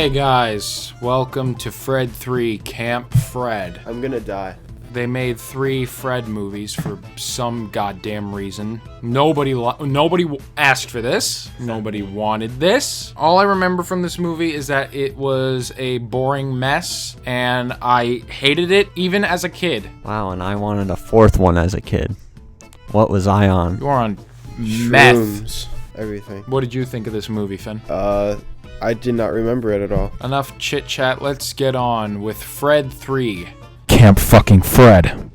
Hey guys, welcome to Fred 3 Camp Fred. I'm gonna die. They made 3 Fred movies for some goddamn reason. Nobody asked for this. Nobody wanted this. All I remember from this movie is that it was a boring mess, and I hated it even as a kid. Wow, and I wanted a 4th one as a kid. What was I on? You were on meth. Shrooms, everything. What did you think of this movie, Finn? I did not remember it at all. Enough chit chat, let's get on with Fred 3. Camp fucking Fred.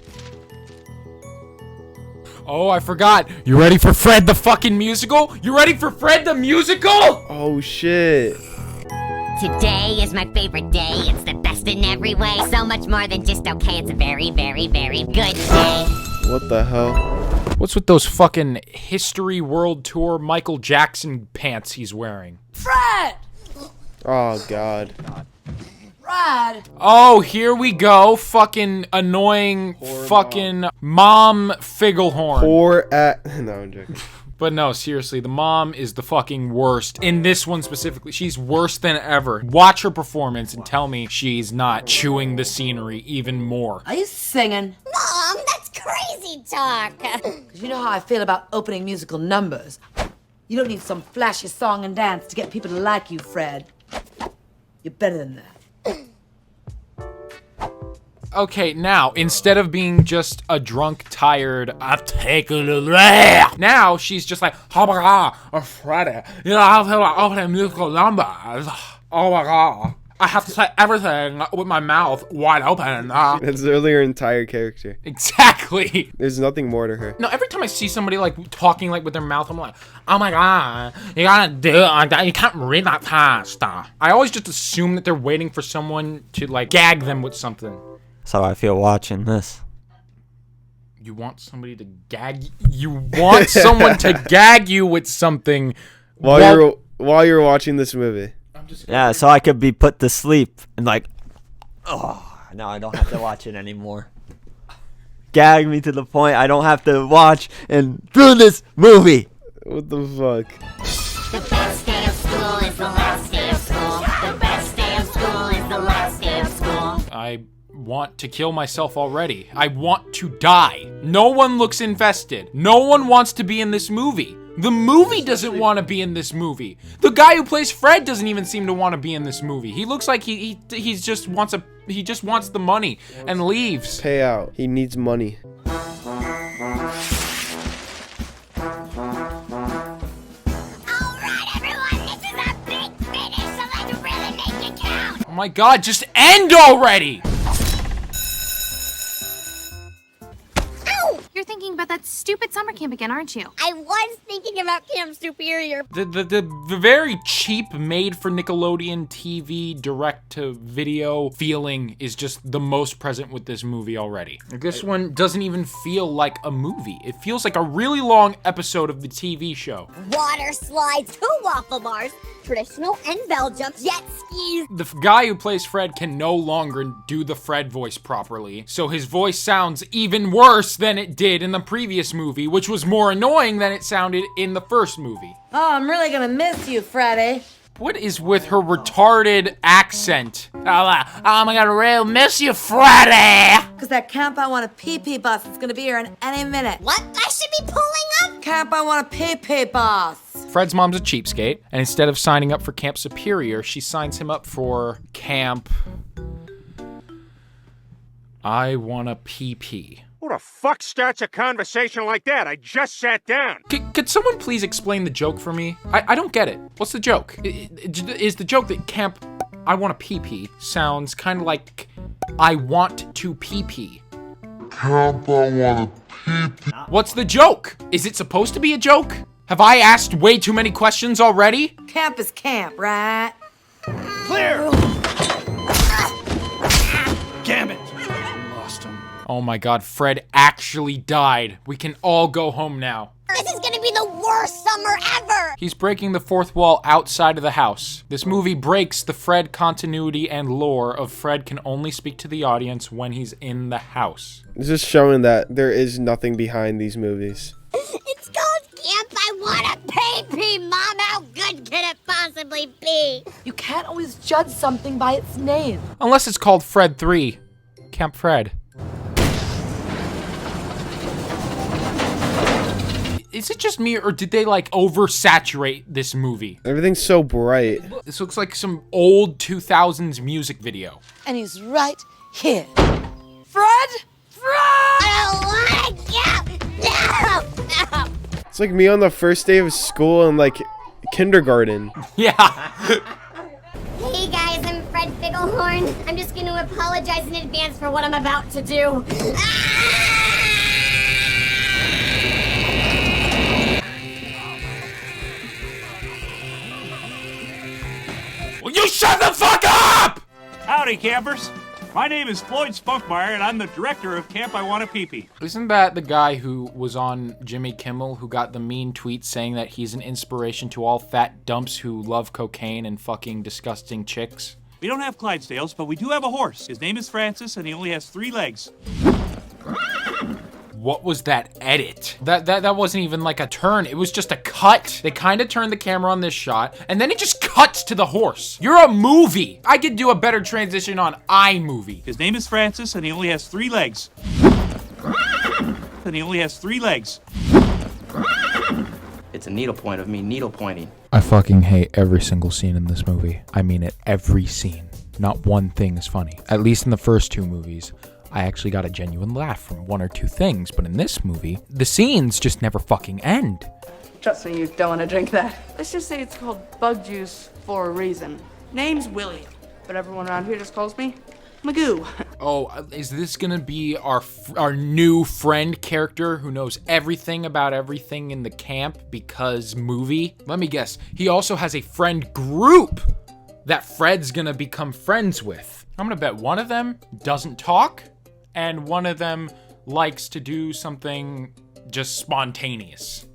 Oh, I forgot. You ready for Fred the fucking musical? You ready for Fred the musical? Oh shit. Today is my favorite day. It's the best in every way. So much more than just okay. It's a very, very, very good day. What the hell? What's with those fucking History World Tour Michael Jackson pants he's wearing? Fred! Oh god. Fred! Oh, here we go. Fucking annoying fucking mom Figglehorn. No, I'm joking. But no, seriously, the mom is the fucking worst. In this one specifically, she's worse than ever. Watch her performance and tell me she's not chewing the scenery even more. Are you singing? Mom, that's crazy talk. Because you know how I feel about opening musical numbers. You don't need some flashy song and dance to get people to like you, Fred. You're better than that. Okay, now, instead of being just a drunk, tired, I've taken a now she's just like, oh my god, I'm Freddy. You know, I'll tell you opening musical numbers. Oh my god. I have to say everything with my mouth wide open. That's literally her entire character. Exactly. There's nothing more to her. No, every time I see somebody like talking like with their mouth, I'm like, oh my god, you gotta do it like that. You can't read that fast. I always just assume that they're waiting for someone to like gag them with something. That's how I feel watching this. You want somebody to gag you? Want someone to gag you with something While you're watching this movie. Yeah, so I could be put to sleep and like, oh, now I don't have to watch it anymore. Gag me to the point I don't have to watch and through this movie. What the fuck? The best day of school is the last day of school. The best day of school is the last day of school. I want to kill myself already. I want to die. No one looks invested. No one wants to be in this movie. The movie doesn't want to be in this movie. The guy who plays Fred doesn't even seem to want to be in this movie. He looks like he just wants the money and leaves. Payout. He needs money. Oh my god, just end already! You're thinking about that stupid summer camp again, aren't you? I was thinking about Camp Superior. The very cheap made for Nickelodeon TV direct to video feeling is just the most present with this movie already. This one doesn't even feel like a movie. It feels like a really long episode of the TV show. Water slides, 2 waffle bars, traditional and bell jumps, jet skis. The guy who plays Fred can no longer do the Fred voice properly, so his voice sounds even worse than it did in the previous movie, which was more annoying than it sounded in the first movie. Oh, I'm really gonna miss you, Freddy. What is with her retarded accent? Oh my god, I really miss you, Freddy! Because that Camp I Want a Pee-Pee bus is gonna be here in any minute. What? I should be pulling up? Camp I Want a Pee-Pee bus. Fred's mom's a cheapskate, and instead of signing up for Camp Superior, she signs him up for Camp I Want a Pee-Pee. Who the fuck starts a conversation like that? I just sat down. Could someone please explain the joke for me? I don't get it. What's the joke? Is the joke that Camp I Want a Pee-Pee sounds kind of like I Want to Pee-Pee? Camp I Want a Pee-Pee. What's the joke? Is it supposed to be a joke? Have I asked way too many questions already? Camp is camp, right? Clear! Gambit! Lost him. Oh my god, Fred actually died. We can all go home now. This is gonna be the worst summer ever! He's breaking the 4th wall outside of the house. This movie breaks the Fred continuity and lore of Fred can only speak to the audience when he's in the house. It's just showing that there is nothing behind these movies. It's called Camp I Want a Pee-Pee, Mom! How good can it possibly possibly be? You can't always judge something by its name. Unless it's called Fred 3. Camp Fred. Is it just me, or did they, like, oversaturate this movie? Everything's so bright. This looks like some old 2000s music video. And he's right here. Fred? Fred! I don't want to go! No! No! It's like me on the first day of school in like kindergarten. Yeah. Hey guys, I'm Fred Figglehorn. I'm just going to apologize in advance for what I'm about to do. Will you shut the fuck up? Howdy, campers. My name is Floyd Spunkmeyer, and I'm the director of Camp I Wanna Pee-Pee. Isn't that the guy who was on Jimmy Kimmel who got the mean tweet saying that he's an inspiration to all fat dumps who love cocaine and fucking disgusting chicks? We don't have Clydesdales, but we do have a horse. His name is Francis, and he only has 3 legs. What was that edit? That wasn't even like a turn. It was just a cut. They kind of turned the camera on this shot, and then it just cuts to the horse. You're a movie. I could do a better transition on iMovie. His name is Francis, and he only has 3 legs. And he only has 3 legs. It's a needlepoint of me needle pointing. I fucking hate every single scene in this movie. I mean it, every scene. Not one thing is funny. At least in the first 2 movies. I actually got a genuine laugh from 1 or 2 things, but in this movie, the scenes just never fucking end. Trust me, you don't want to drink that. Let's just say it's called bug juice for a reason. Name's Willie, but everyone around here just calls me Magoo. Oh, is this gonna be our new friend character who knows everything about everything in the camp because movie? Let me guess, he also has a friend group that Fred's gonna become friends with. I'm gonna bet one of them doesn't talk, and one of them likes to do something just spontaneous.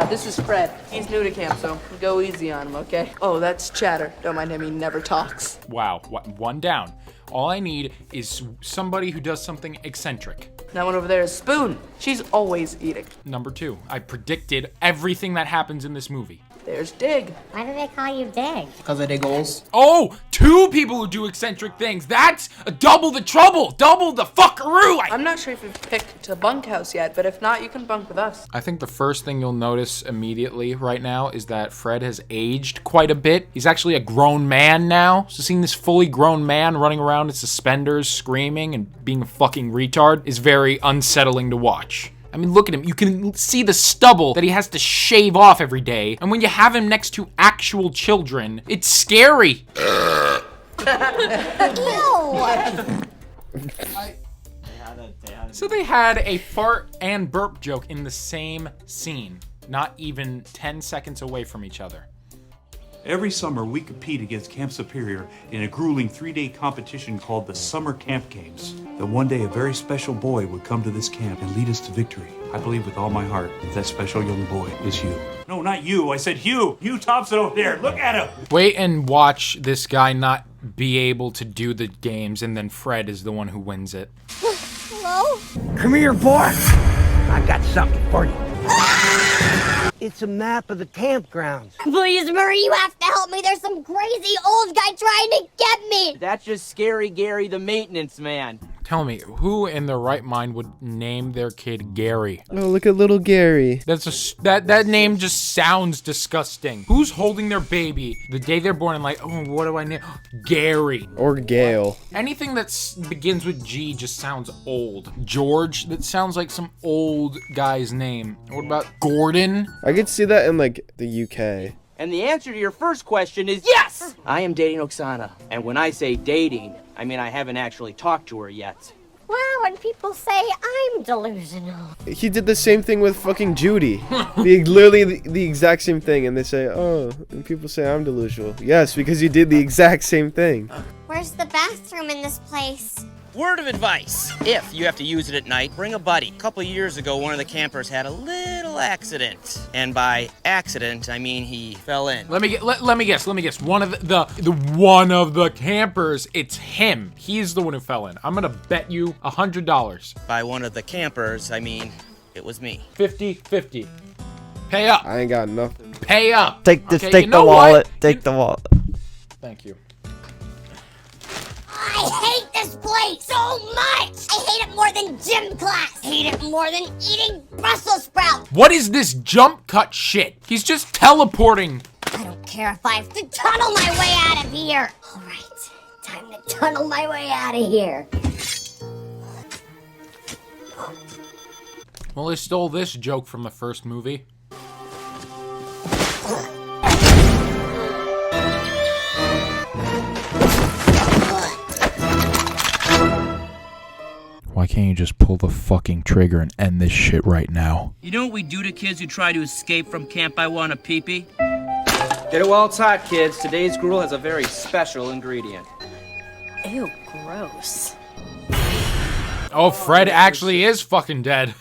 This is Fred. He's new to camp, so go easy on him, okay? Oh, that's Chatter. Don't mind him, he never talks. Wow, one down. All I need is somebody who does something eccentric. That one over there is Spoon. She's always eating. Number 2, I predicted everything that happens in this movie. There's Dig. Why do they call you Dig? Because I dig holes. Oh, 2 people who do eccentric things. That's double the trouble, double the fuckaroo. I'm not sure if you've picked a bunkhouse yet, but if not, you can bunk with us. I think the first thing you'll notice immediately right now is that Fred has aged quite a bit. He's actually a grown man now. So seeing this fully grown man running around in suspenders, screaming and being a fucking retard is very unsettling to watch. I mean, look at him. You can see the stubble that he has to shave off every day. And when you have him next to actual children, it's scary. So they had a fart and burp joke in the same scene, not even 10 seconds away from each other. Every summer, we compete against Camp Superior in a grueling 3-day competition called the Summer Camp Games. Then one day, a very special boy would come to this camp and lead us to victory. I believe with all my heart that special young boy is Hugh. No, not you. I said Hugh. Hugh Thompson over there. Look at him. Wait and watch this guy not be able to do the games, and then Fred is the one who wins it. Hello? Come here, boy. I got something for you. It's a map of the campgrounds. Please, Murray, you have to help me. There's some crazy old guy trying to get me. That's just Scary Gary the maintenance man. Tell me, who in their right mind would name their kid Gary? Oh, look at little Gary. That name just sounds disgusting. Who's holding their baby the day they're born and like, oh, what do I name? Gary. Or Gail. Anything that begins with G just sounds old. George, that sounds like some old guy's name. What about Gordon? I could see that in like the UK. And the answer to your first question is yes! I am dating Oksana. And when I say dating, I mean I haven't actually talked to her yet. Wow, when people say I'm delusional. He did the same thing with fucking Judy. Literally the exact same thing, and they say, oh, and people say I'm delusional. Yes, because you did the exact same thing. Where's the bathroom in this place? Word of advice. If you have to use it at night, bring a buddy. A couple of years ago, one of the campers had a little accident. And by accident, I mean he fell in. Let me guess. One of the campers, it's him. He's the one who fell in. I'm gonna bet you $100. By one of the campers, I mean it was me. 50-50. Pay up. I ain't got nothing. pay up. Take this. Okay, Take you the know wallet. what? Take the wallet. Thank you. I hate this place so much! I hate it more than gym class! I hate it more than eating Brussels sprouts! What is this jump cut shit? He's just teleporting. I don't care if I have to tunnel my way out of here! Alright, time to tunnel my way out of here. Well, they stole this joke from the first movie. Why can't you just pull the fucking trigger and end this shit right now? You know what we do to kids who try to escape from Camp I Want a Pee-Pee? Get it while it's hot, kids. Today's gruel has a very special ingredient. Ew, gross. Oh, Fred actually is fucking dead.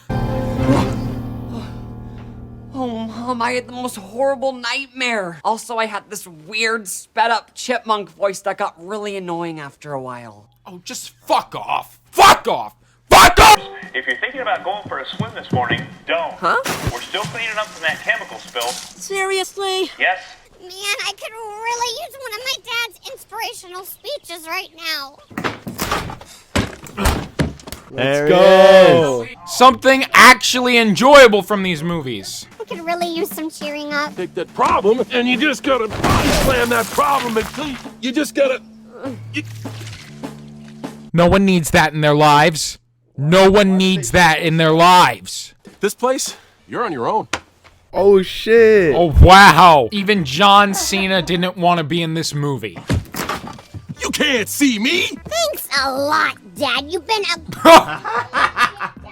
Oh, Mom, I had the most horrible nightmare. Also, I had this weird, sped-up chipmunk voice that got really annoying after a while. Oh, just fuck off. Fuck off. Fuck off! If you're thinking about going for a swim this morning, don't. Huh? We're still cleaning up from that chemical spill. Seriously? Yes? Man, I could really use one of my dad's inspirational speeches right now. There Go. he is. Something actually enjoyable from these movies. I could really use some cheering up. Take that problem and you just gotta body slam that problem until you just gotta... No one needs that in their lives. No one needs that in their lives. This place, you're on your own. Oh shit. Oh wow. Even John Cena didn't want to be in this movie. You can't see me. Thanks a lot, Dad. You've been a...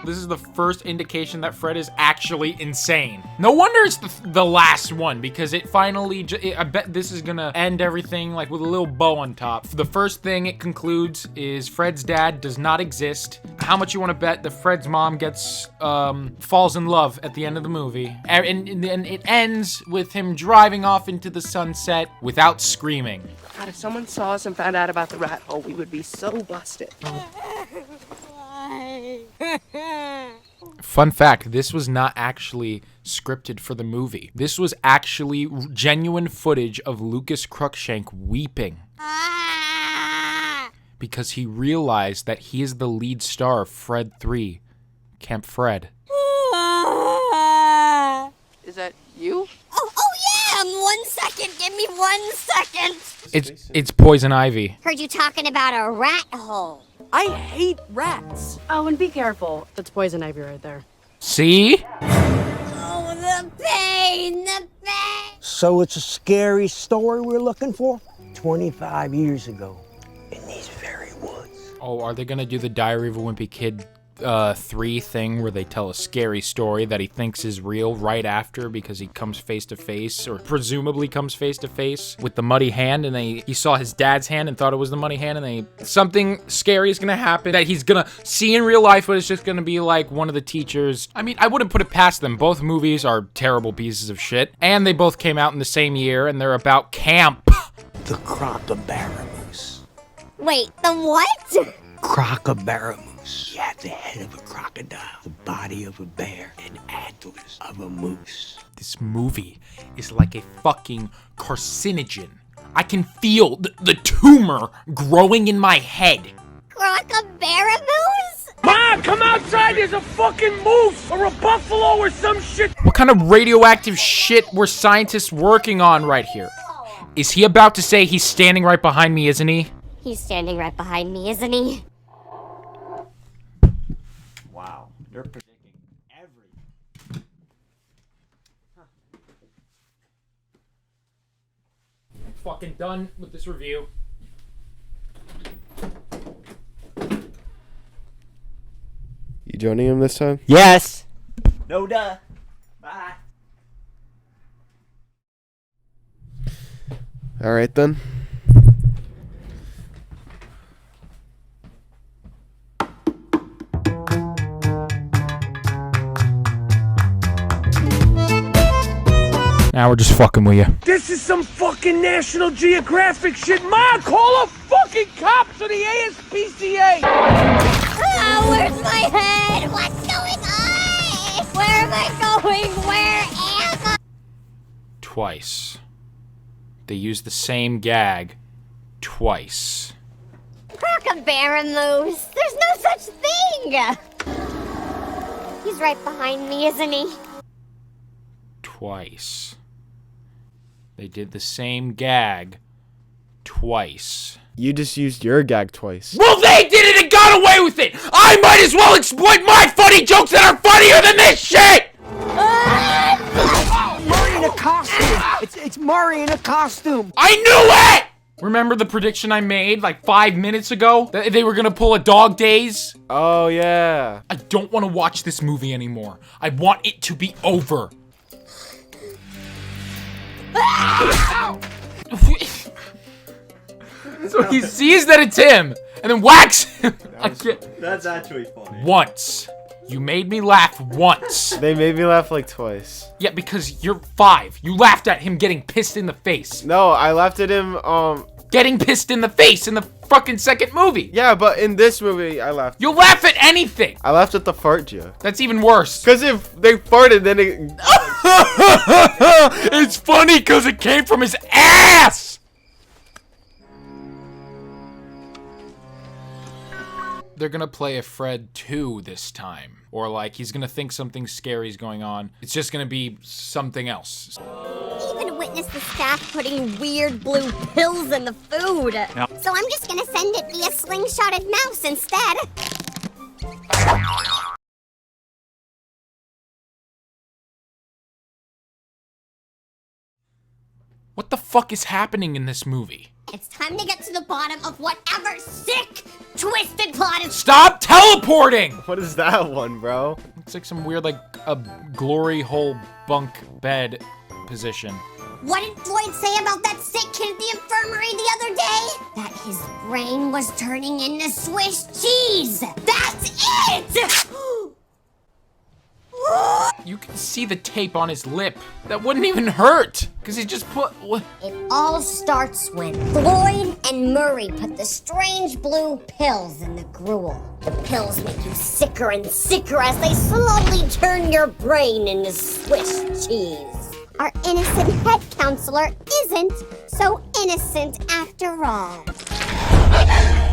This is the first indication that Fred is actually insane. No wonder it's the last one, because it finally, I bet this is gonna end everything like with a little bow on top. The first thing it concludes is Fred's dad does not exist. How much you want to bet that Fred's mom gets, falls in love at the end of the movie. And it ends with him driving off into the sunset without screaming. God, if someone saw us and found out about the rat hole, we would be so busted. Fun fact, this was not actually scripted for the movie. This was actually genuine footage of Lucas Cruikshank weeping. Because he realized that he is the lead star of Fred 3, Camp Fred. Is that you? Oh yeah! 1 second. Give me 1 second. It's Poison Ivy. Heard you talking about a rat hole. I hate rats. Oh, and be careful. That's poison ivy right there. See? Oh, the pain, the pain. So it's a scary story we're looking for? 25 years ago, in these very woods. Oh, are they gonna do the Diary of a Wimpy Kid 3 thing where they tell a scary story that he thinks is real right after because he comes face to face, or presumably comes face to face with the muddy hand, and he saw his dad's hand and thought it was the muddy hand, and something scary is gonna happen that he's gonna see in real life, but it's just gonna be like one of the teachers. I mean, I wouldn't put it past them. Both movies are terrible pieces of shit, and they both came out in the same year, and they're about camp. The crocodile-moose. Wait, the what? Crocodile-moose. You have the head of a crocodile, the body of a bear, and antlers of a moose. This movie is like a fucking carcinogen. I can feel the tumor growing in my head. Crocodile-moose? Ma, come outside, there's a fucking moose or a buffalo or some shit. What kind of radioactive shit were scientists working on right here? Is he about to say he's standing right behind me, isn't he? He's standing right behind me, isn't he? Wow, they're predicting everything. I'm fucking done with this review. You joining him this time? Yes. No duh. Bye. All right then. Now we're just fucking with you. This is some fucking National Geographic shit. Ma, call a fucking cops or the ASPCA. Where's my head? What's going on? Where am I going? Where am I? twice. They used the same gag twice. Crook-a-bear moose. There's no such thing. He's right behind me, isn't he? Twice. They did the same gag twice. You just used your gag twice. Well, they did it and got away with it! I might as well exploit my funny jokes that are funnier than this shit! Murray in a costume! It's Murray in a costume! I knew it! Remember the prediction I made like 5 minutes ago? That they were gonna pull a Dog Days? Oh, yeah. I don't want to watch this movie anymore. I want it to be over. So he sees that it's him, and then whacks him. That's actually funny. Once. You made me laugh once. They made me laugh like twice. Yeah, because you're 5. You laughed at him getting pissed in the face. No, I laughed at him, Getting pissed in the face in the fucking second movie. Yeah, but in this movie, I laughed. You laugh at anything. I laughed at the fart joke. That's even worse. Because if they farted, then it... It's funny because it came from his ass. They're gonna play a Fred 2 this time. Or like, he's gonna think something scary's going on. It's just gonna be something else. Even witnessed the staff putting weird blue pills in the food. No. So I'm just gonna send it via slingshotted mouse instead. What the fuck is happening in this movie? It's time to get to the bottom of whatever sick, twisted plot is. Stop teleporting! What is that one, bro? It's like some weird, like, a glory hole bunk bed position. What did Floyd say about that sick kid at the infirmary the other day? That his brain was turning into Swiss cheese. That's it! You can see the tape on his lip. That wouldn't even hurt, because he just put... It all starts when Floyd and Murray put the strange blue pills in the gruel. The pills make you sicker and sicker as they slowly turn your brain into Swiss cheese. Our innocent head counselor isn't so innocent after all.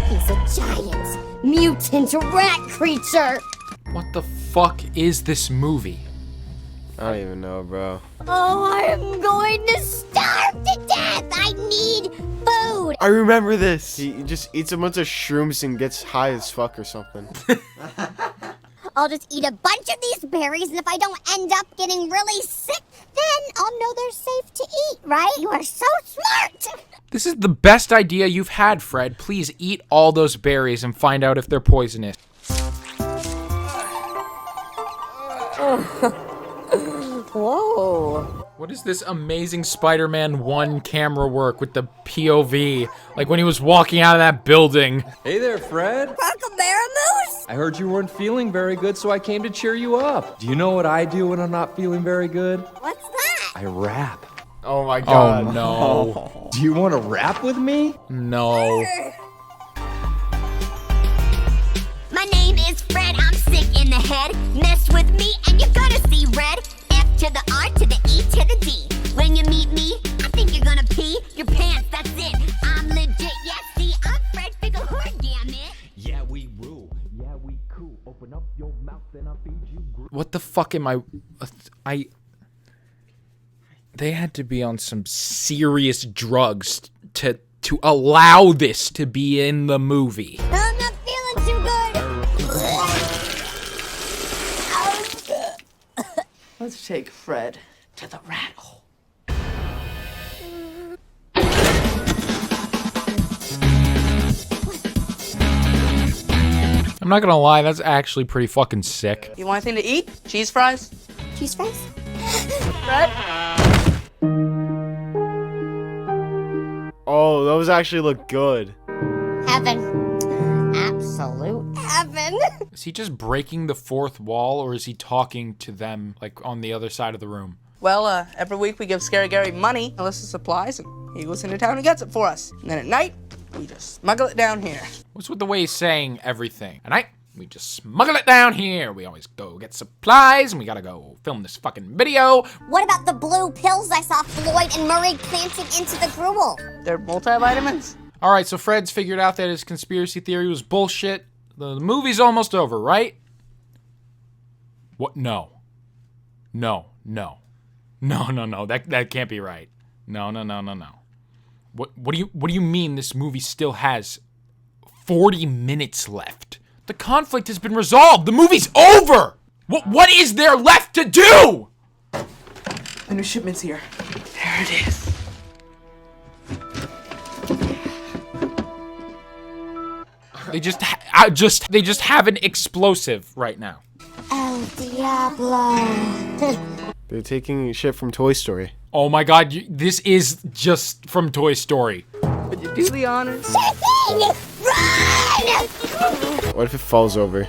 He's a giant, mutant rat creature. What the fuck is this movie? I don't even know, bro. Oh, I'm going to starve to death! I need food! I remember this. He just eats a bunch of shrooms and gets high as fuck or something. I'll just eat a bunch of these berries, and if I don't end up getting really sick, then I'll know they're safe to eat, right? You are so smart! This is the best idea you've had, Fred. Please eat all those berries and find out if they're poisonous. Whoa. What is this amazing Spider-Man 1 camera work with the POV? Like when he was walking out of that building. Hey there, Fred. Moose? I heard you weren't feeling very good, so I came to cheer you up. Do you know what I do when I'm not feeling very good? What's that? I rap. Oh my god. Oh no. Do you want to rap with me? No. My name is Fred, I'm sick in the head. Mess with me and you're gonna see red. F to the R to the E to the D. When you meet me, I think you're gonna pee your pants, that's it. I'm legit, yeah, see, I'm Fred Figlehorn, damn it. Yeah, we rule. Yeah, we cool. Open up your mouth and I'll feed you. What the fuck am I... They had to be on some serious drugs to allow this to be in the movie. I'm not feeling too good. Let's take Fred to the rat hole. I'm not gonna lie, that's actually pretty fucking sick. You want anything to eat? Cheese fries? Cheese fries? Fred? Oh, those actually look good. Heaven. Absolute heaven. Is he just breaking the fourth wall, or is he talking to them, like, on the other side of the room? Well, every week we give Scary Gary money, a list of supplies, and he goes into town and gets it for us. And then at night, we just smuggle it down here. What's with the way he's saying everything? And We just smuggle it down here. We always go get supplies, and we gotta go film this fucking video. What about the blue pills I saw Floyd and Murray planting into the gruel? They're multivitamins? All right, so Fred's figured out that his conspiracy theory was bullshit. The movie's almost over, right? What? No. No. That can't be right. No. What do you mean this movie still has 40 minutes left? The conflict has been resolved. The movie's over. What is there left to do? The new shipment's here. There it is. They just have an explosive right now. El Diablo. They're taking shit from Toy Story. Oh my god, this is just from Toy Story. Would you do the honors? Shipping! Run! What if it falls over?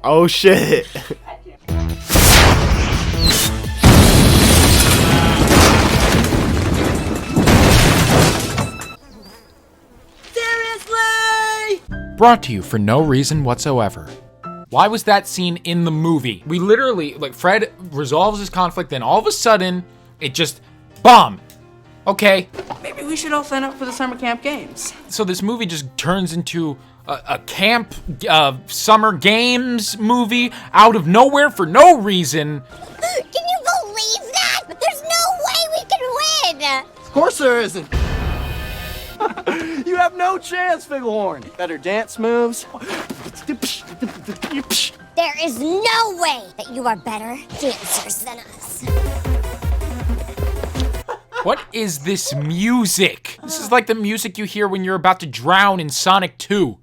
Oh shit! Seriously! Brought to you for no reason whatsoever. Why was that scene in the movie? We literally, like, Fred resolves his conflict, then all of a sudden, it just, bomb. Okay. Maybe we should all sign up for the summer camp games. So this movie just turns into a camp, summer games movie out of nowhere for no reason. Can you believe that? There's no way we can win! Of course there isn't. You have no chance, Figglehorn. Better dance moves. There is no way that you are better dancers than us. What is this music? This is like the music you hear when you're about to drown in Sonic 2.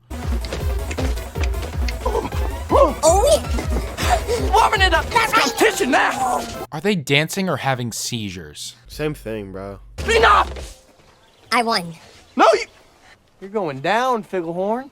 Oh yeah! Warming it up! It's competition now! Are they dancing or having seizures? Same thing, bro. Enough! I won. No, you're going down, Figglehorn.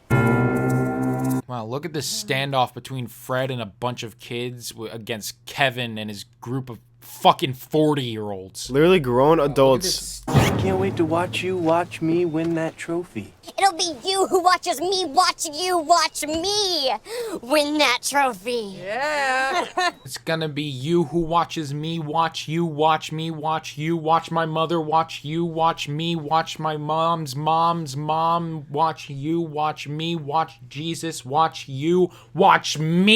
Wow, look at this standoff between Fred and a bunch of kids against Kevin and his group of fucking 40-year-olds. Literally grown adults. I can't wait to watch you watch me win that trophy. It'll be you who watches me watch you watch me win that trophy. Yeah. It's gonna be you who watches me watch you watch me watch you watch my mother watch you watch me watch my mom's mom watch you watch me watch Jesus watch you watch me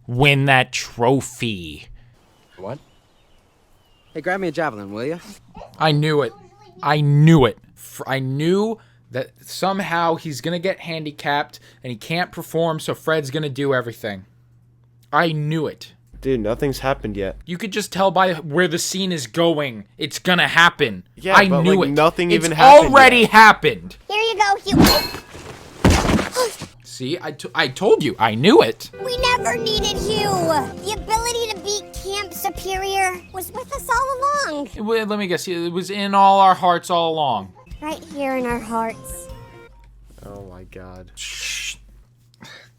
win that trophy. What? Hey, grab me a javelin, will you? I knew it. I knew it. I knew that somehow he's gonna get handicapped and he can't perform, so Fred's gonna do everything. I knew it. Dude, nothing's happened yet. You could just tell by where the scene is going. It's gonna happen. Yeah, I but knew like it. nothing it's even happened already yet. happened. Here you go, Hugh. See, I told you. I knew it. We never needed Hugh. The ability to beat Camp Superior was with us all along. Let me guess. It was in all our hearts all along. Right here in our hearts. Oh my god. Shh.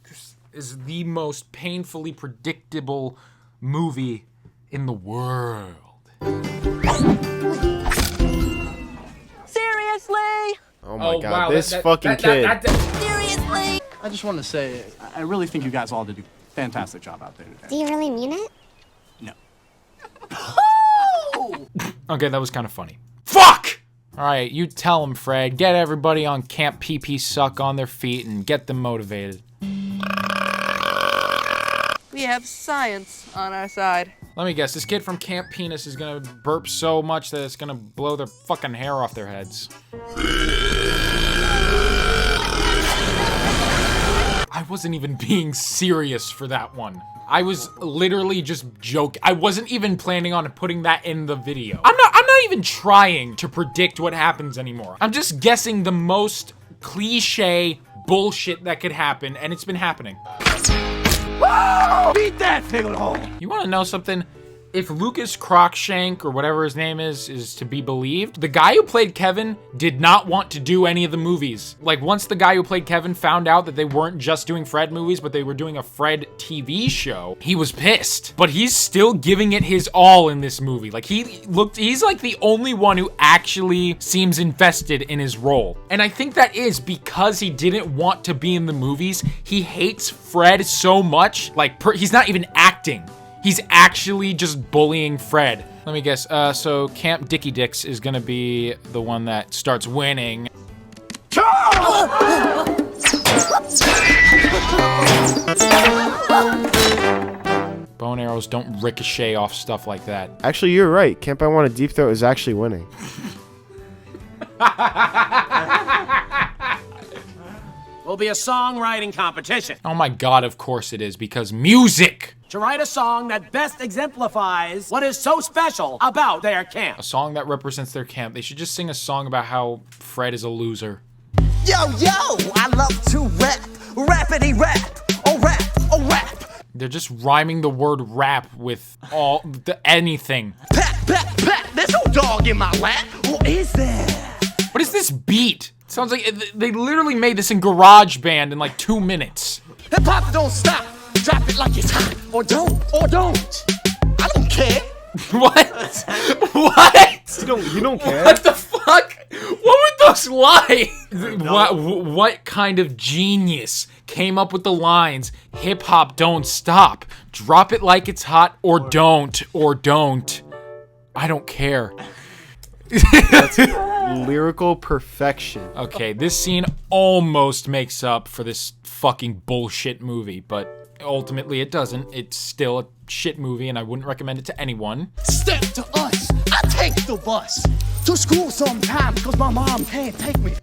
This is the most painfully predictable movie in the world. Seriously? Oh my god, wow, this fucking kid. Seriously? I just want to say, I really think you guys all did a fantastic job out there today. Do you really mean it? No. Okay, that was kind of funny. Fuck! Alright, you tell him, Fred. Get everybody on Camp PP Suck on their feet and get them motivated. We have science on our side. Let me guess, this kid from Camp Penis is gonna burp so much that it's gonna blow their fucking hair off their heads. I wasn't even being serious for that one. I was literally just joking. I wasn't even planning on putting that in the video. I'm not even trying to predict what happens anymore. I'm just guessing the most cliche bullshit that could happen, and it's been happening. Whoa! Beat that, Figglehorn! You wanna know something? If Lucas Cruikshank or whatever his name is to be believed, the guy who played Kevin did not want to do any of the movies. Like, once the guy who played Kevin found out that they weren't just doing Fred movies, but they were doing a Fred TV show, he was pissed. But he's still giving it his all in this movie. Like, he's like the only one who actually seems invested in his role. And I think that is because he didn't want to be in the movies. He hates Fred so much. Like, he's not even acting. He's actually just bullying Fred. Let me guess. So Camp Dickie Dicks is gonna be the one that starts winning. Bow and arrows don't ricochet off stuff like that. Actually, you're right. Camp I Want a Deep Throat is actually winning. Will be a songwriting competition. Oh my god, of course it is, because music! To write a song that best exemplifies what is so special about their camp. A song that represents their camp. They should just sing a song about how Fred is a loser. Yo, I love to rap, rappity rap, oh rap, oh rap. They're just rhyming the word rap with anything. Pat, there's no dog in my lap. What is that? What is this beat? It sounds like they literally made this in GarageBand in like 2 minutes. Hip hop don't stop. Drop it like it's hot, or don't. I don't care. What? What? You don't care. What the fuck? What were those lines? What kind of genius came up with the lines? Hip hop don't stop. Drop it like it's hot, or don't. I don't care. That's lyrical perfection. Okay, this scene almost makes up for this fucking bullshit movie, but ultimately it doesn't. It's still a shit movie, and I wouldn't recommend it to anyone. Step to us. I take the bus to school sometime because my mom can't take me.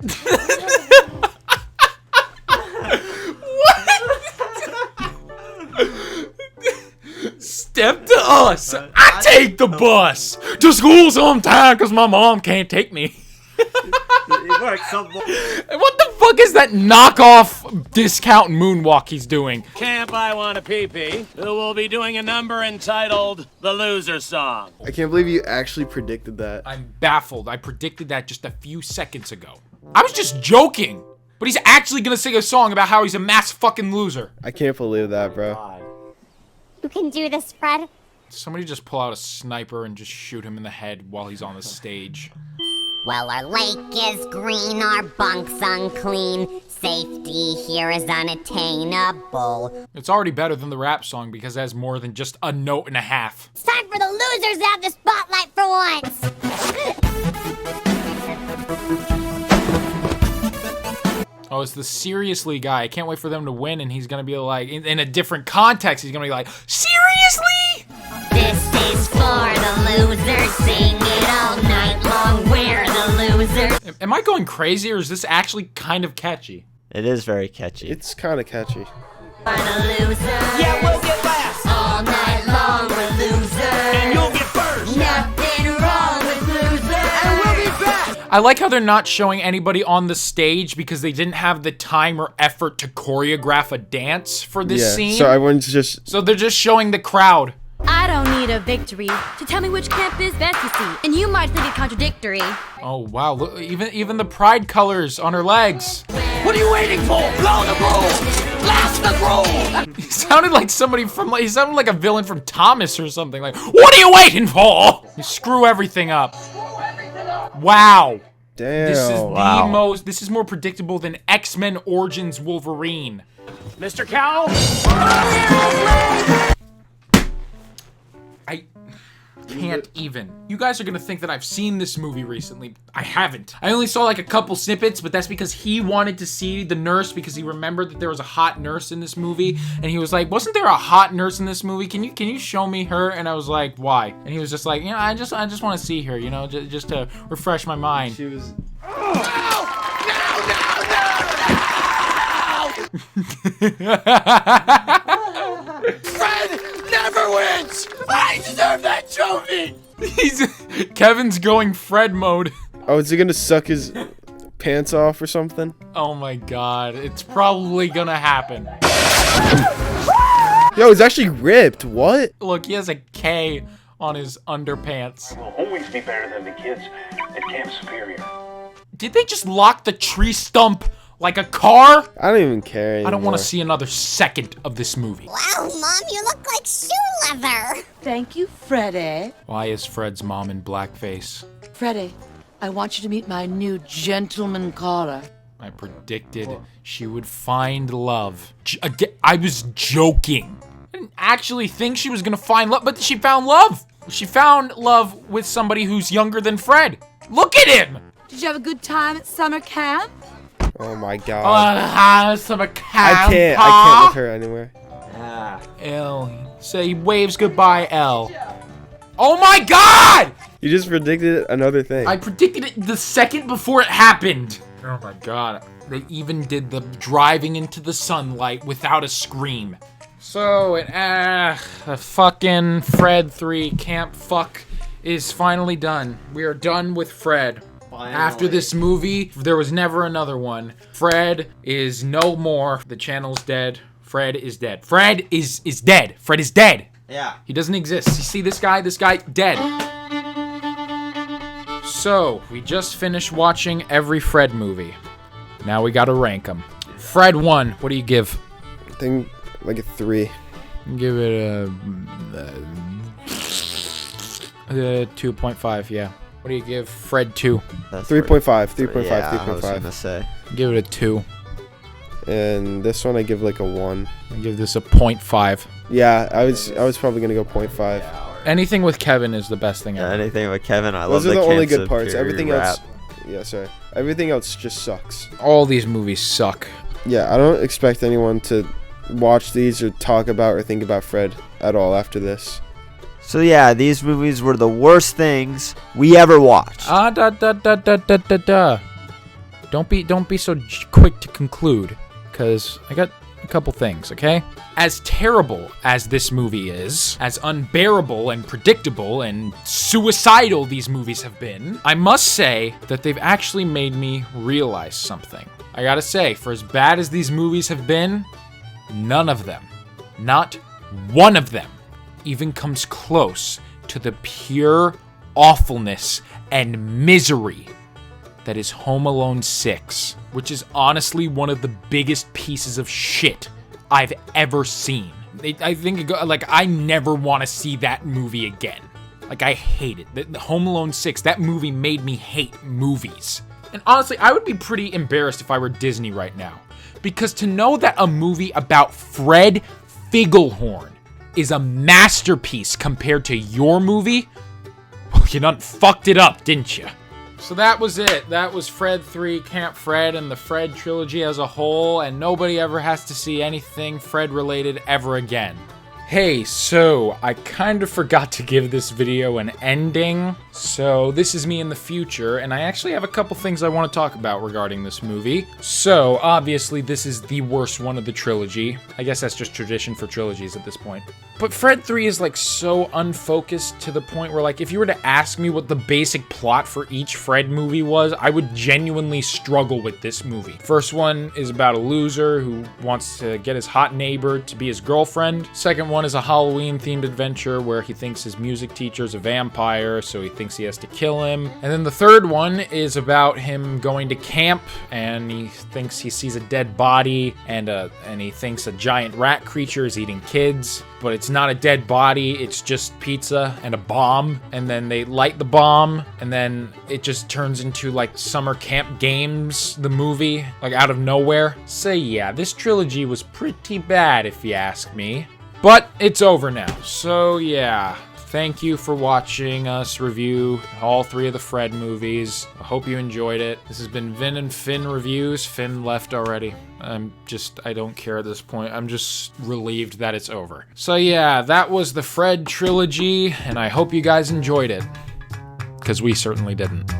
Step to us. I take the bus to school sometime because my mom can't take me. What the fuck is that knockoff discount moonwalk he's doing? Camp I Want a Pee-Pee, who will be doing a number entitled The Loser Song. I can't believe you actually predicted that. I'm baffled. I predicted that just a few seconds ago. I was just joking, but he's actually gonna sing a song about how he's a mass fucking loser. I can't believe that, bro. You can do this, Fred. Somebody just pull out a sniper and just shoot him in the head while he's on the stage. Well, our lake is green, our bunk's unclean. Safety here is unattainable. It's already better than the rap song because it has more than just a note and a half. It's time for the losers to have the spotlight for once. Oh, it's the seriously guy. I can't wait for them to win, and he's gonna be like, in a different context, he's gonna be like, seriously? This is for the losers. Sing it all night long. We're the losers. Am I going crazy, or is this actually kind of catchy? It is very catchy. It's kind of catchy. For the losers. Yeah, we'll get last. All night long, we're losers. And you'll get first. Nothing wrong with losers. And we'll be back. I like how they're not showing anybody on the stage because they didn't have the time or effort to choreograph a dance for this scene. So everyone's just... So they're just showing the crowd. I don't need a victory to tell me which camp is best to see, and you might think it contradictory. Oh wow, look, even the pride colors on her legs. What are you waiting for? Blow the roll! Blast the roll! He sounded like somebody from, he sounded like a villain from Thomas or something. Like, what are you waiting for? You screw everything up. Wow. Damn. This is this is more predictable than X-Men Origins Wolverine. Mr. Cow? I can't even. You guys are gonna think that I've seen this movie recently. I haven't. I only saw like a couple snippets, but that's because he wanted to see the nurse because he remembered that there was a hot nurse in this movie, and he was like, "Wasn't there a hot nurse in this movie? Can you show me her?" And I was like, "Why?" And he was just like, "You know, I just want to see her, you know, just to refresh my mind." She was... Fred never wins! I deserve that trophy! Kevin's going Fred mode. Oh, is he gonna suck his pants off or something? Oh my god, it's probably gonna happen. Yo, it's actually ripped. What? Look, he has a K on his underpants. Will always be better than the kids at Camp Superior. Did they just lock the tree stump like a car? I don't even care anymore. I don't want to see another second of this movie. Wow, Mom, you look like shoe leather. Thank you, Freddie. Why is Fred's mom in blackface? Freddie, I want you to meet my new gentleman caller. I predicted she would find love. Again, I was joking. I didn't actually think she was gonna find love, but she found love. She found love with somebody who's younger than Fred. Look at him! Did you have a good time at summer camp? Oh my god. Summer camp. I can't with her anywhere. L. Say waves goodbye, L. Oh my god! You just predicted another thing. I predicted it the second before it happened. Oh my god. They even did the driving into the sunlight without a scream. So, the fucking Fred 3 Camp Fuck is finally done. We are done with Fred. Finally. After this movie, there was never another one. Fred is no more. The channel's dead. Fred is dead. Fred is dead. Fred is dead. Yeah. He doesn't exist. You see this guy? This guy, dead. So, we just finished watching every Fred movie. Now we gotta rank them. Fred 1, what do you give? I think like a 3. Give it a 2.5, yeah. What do you give Fred 2? 3.5, 3.5, Yeah, 3.5. I was gonna say. Give it a 2. And this one I give like a 1. I give this a 0.5. Yeah, I was probably gonna go 0.5. Anything with Kevin is the best thing ever. Anything with Kevin, I Those love are the only Camp good parts. Superior Everything rap. else, yeah, sorry. Everything else just sucks. All these movies suck. Yeah, I don't expect anyone to watch these or talk about or think about Fred at all after this. So yeah, these movies were the worst things we ever watched. Don't be so quick to conclude, because I got a couple things, okay? As terrible as this movie is, as unbearable and predictable and suicidal these movies have been, I must say that they've actually made me realize something. I gotta say, for as bad as these movies have been, none of them, not one of them, even comes close to the pure awfulness and misery that is Home Alone 6, which is honestly one of the biggest pieces of shit I've ever seen. I think, like, I never want to see that movie again. Like, I hate it. The Home Alone 6, that movie made me hate movies. And honestly, I would be pretty embarrassed if I were Disney right now. Because to know that a movie about Fred Figglehorn is a masterpiece compared to your movie, well, you done fucked it up, didn't you? So that was it. That was Fred 3, Camp Fred, and the Fred trilogy as a whole, and nobody ever has to see anything Fred-related ever again. Hey, so I kind of forgot to give this video an ending. So this is me in the future, and I actually have a couple things I want to talk about regarding this movie. So obviously this is the worst one of the trilogy. I guess that's just tradition for trilogies at this point. But Fred 3 is like so unfocused to the point where, like, if you were to ask me what the basic plot for each Fred movie was, I would genuinely struggle with this movie. First one is about a loser who wants to get his hot neighbor to be his girlfriend. Second one is a Halloween-themed adventure where he thinks his music teacher's a vampire, so he thinks he has to kill him. And then the third one is about him going to camp, and he thinks he sees a dead body, and he thinks a giant rat creature is eating kids. But it's not a dead body, it's just pizza and a bomb. And then they light the bomb, and then it just turns into like Summer Camp Games, the movie, like out of nowhere. So yeah, this trilogy was pretty bad if you ask me. But it's over now, so yeah. Thank you for watching us review all 3 of the Fred movies. I hope you enjoyed it. This has been Vin and Finn Reviews. Finn left already. I don't care at this point. I'm just relieved that it's over. So yeah, that was the Fred trilogy, and I hope you guys enjoyed it. Because we certainly didn't.